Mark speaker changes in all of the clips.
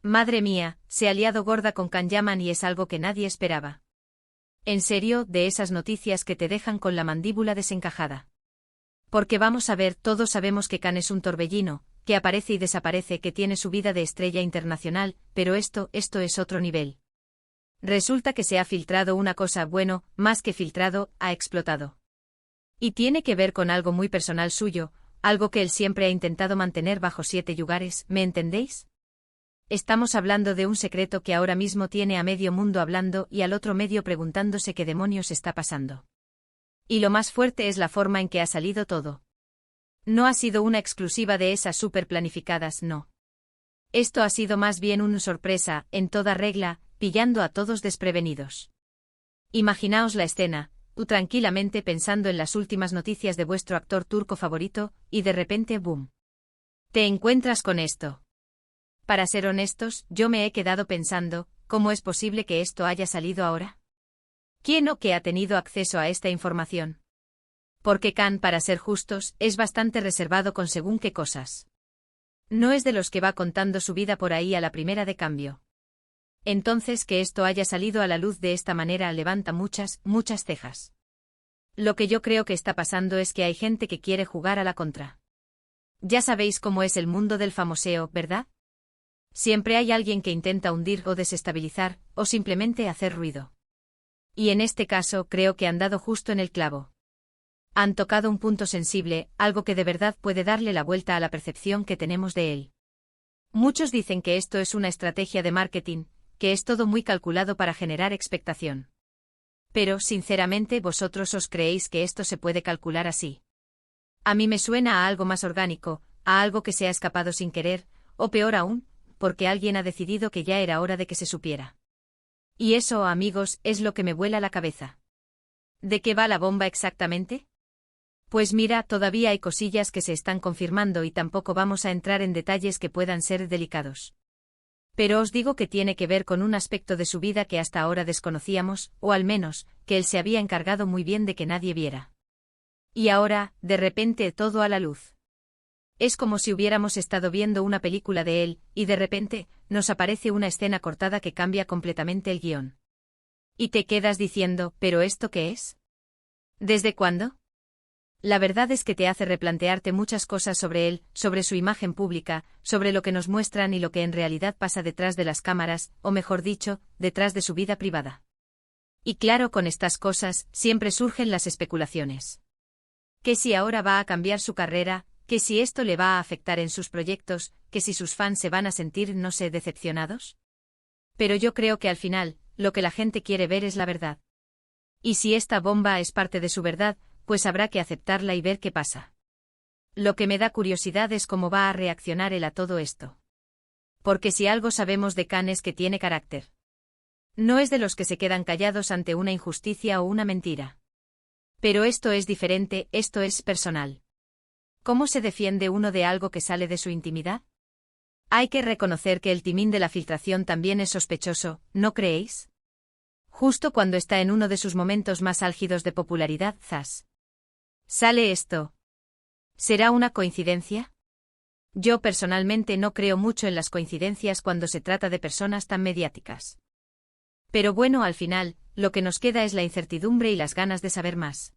Speaker 1: Madre mía, se ha liado gorda con Can Yaman y es algo que nadie esperaba. En serio, de esas noticias que te dejan con la mandíbula desencajada. Porque vamos a ver, todos sabemos que Can es un torbellino, que aparece y desaparece, que tiene su vida de estrella internacional, pero esto es otro nivel. Resulta que se ha filtrado una cosa, bueno, más que filtrado, ha explotado. Y tiene que ver con algo muy personal suyo, algo que él siempre ha intentado mantener bajo 7 yugares, ¿me entendéis? Estamos hablando de un secreto que ahora mismo tiene a medio mundo hablando y al otro medio preguntándose qué demonios está pasando. Y lo más fuerte es la forma en que ha salido todo. No ha sido una exclusiva de esas súper planificadas, no. Esto ha sido más bien una sorpresa, en toda regla, pillando a todos desprevenidos. Imaginaos la escena, tú tranquilamente pensando en las últimas noticias de vuestro actor turco favorito, y de repente ¡boom! Te encuentras con esto. Para ser honestos, yo me he quedado pensando, ¿cómo es posible que esto haya salido ahora? ¿Quién o qué ha tenido acceso a esta información? Porque Can, para ser justos, es bastante reservado con según qué cosas. No es de los que va contando su vida por ahí a la primera de cambio. Entonces, que esto haya salido a la luz de esta manera levanta muchas cejas. Lo que yo creo que está pasando es que hay gente que quiere jugar a la contra. Ya sabéis cómo es el mundo del famoseo, ¿verdad? Siempre hay alguien que intenta hundir o desestabilizar, o simplemente hacer ruido. Y en este caso creo que han dado justo en el clavo. Han tocado un punto sensible, algo que de verdad puede darle la vuelta a la percepción que tenemos de él. Muchos dicen que esto es una estrategia de marketing, que es todo muy calculado para generar expectación. Pero, sinceramente, ¿vosotros os creéis que esto se puede calcular así? A mí me suena a algo más orgánico, a algo que se ha escapado sin querer, o peor aún, porque alguien ha decidido que ya era hora de que se supiera. Y eso, amigos, es lo que me vuela la cabeza. ¿De qué va la bomba exactamente? Pues mira, todavía hay cosillas que se están confirmando y tampoco vamos a entrar en detalles que puedan ser delicados. Pero os digo que tiene que ver con un aspecto de su vida que hasta ahora desconocíamos, o al menos, que él se había encargado muy bien de que nadie viera. Y ahora, de repente, todo a la luz. Es como si hubiéramos estado viendo una película de él, y de repente, nos aparece una escena cortada que cambia completamente el guión. Y te quedas diciendo, ¿pero esto qué es? ¿Desde cuándo? La verdad es que te hace replantearte muchas cosas sobre él, sobre su imagen pública, sobre lo que nos muestran y lo que en realidad pasa detrás de las cámaras, o mejor dicho, detrás de su vida privada. Y claro, con estas cosas, siempre surgen las especulaciones. Que si ahora va a cambiar su carrera, que si esto le va a afectar en sus proyectos, que si sus fans se van a sentir, no sé, decepcionados. Pero yo creo que al final, lo que la gente quiere ver es la verdad. Y si esta bomba es parte de su verdad, pues habrá que aceptarla y ver qué pasa. Lo que me da curiosidad es cómo va a reaccionar él a todo esto. Porque si algo sabemos de Can es que tiene carácter. No es de los que se quedan callados ante una injusticia o una mentira. Pero esto es diferente, esto es personal. ¿Cómo se defiende uno de algo que sale de su intimidad? Hay que reconocer que el timín de la filtración también es sospechoso, ¿no creéis? Justo cuando está en uno de sus momentos más álgidos de popularidad, ¡zas! Sale esto. ¿Será una coincidencia? Yo personalmente no creo mucho en las coincidencias cuando se trata de personas tan mediáticas. Pero bueno, al final, lo que nos queda es la incertidumbre y las ganas de saber más.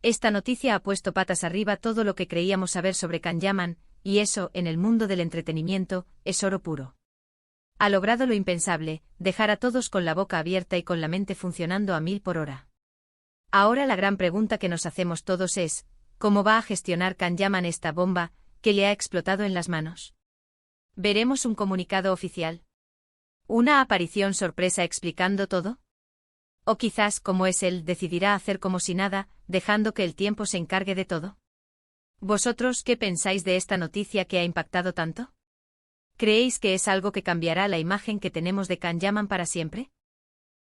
Speaker 1: Esta noticia ha puesto patas arriba todo lo que creíamos saber sobre Can Yaman, y eso, en el mundo del entretenimiento, es oro puro. Ha logrado lo impensable, dejar a todos con la boca abierta y con la mente funcionando a 1000 por hora. Ahora la gran pregunta que nos hacemos todos es, ¿cómo va a gestionar Can Yaman esta bomba, que le ha explotado en las manos? ¿Veremos un comunicado oficial? ¿Una aparición sorpresa explicando todo? ¿O quizás, como es él, decidirá hacer como si nada, dejando que el tiempo se encargue de todo? ¿Vosotros qué pensáis de esta noticia que ha impactado tanto? ¿Creéis que es algo que cambiará la imagen que tenemos de Can Yaman para siempre?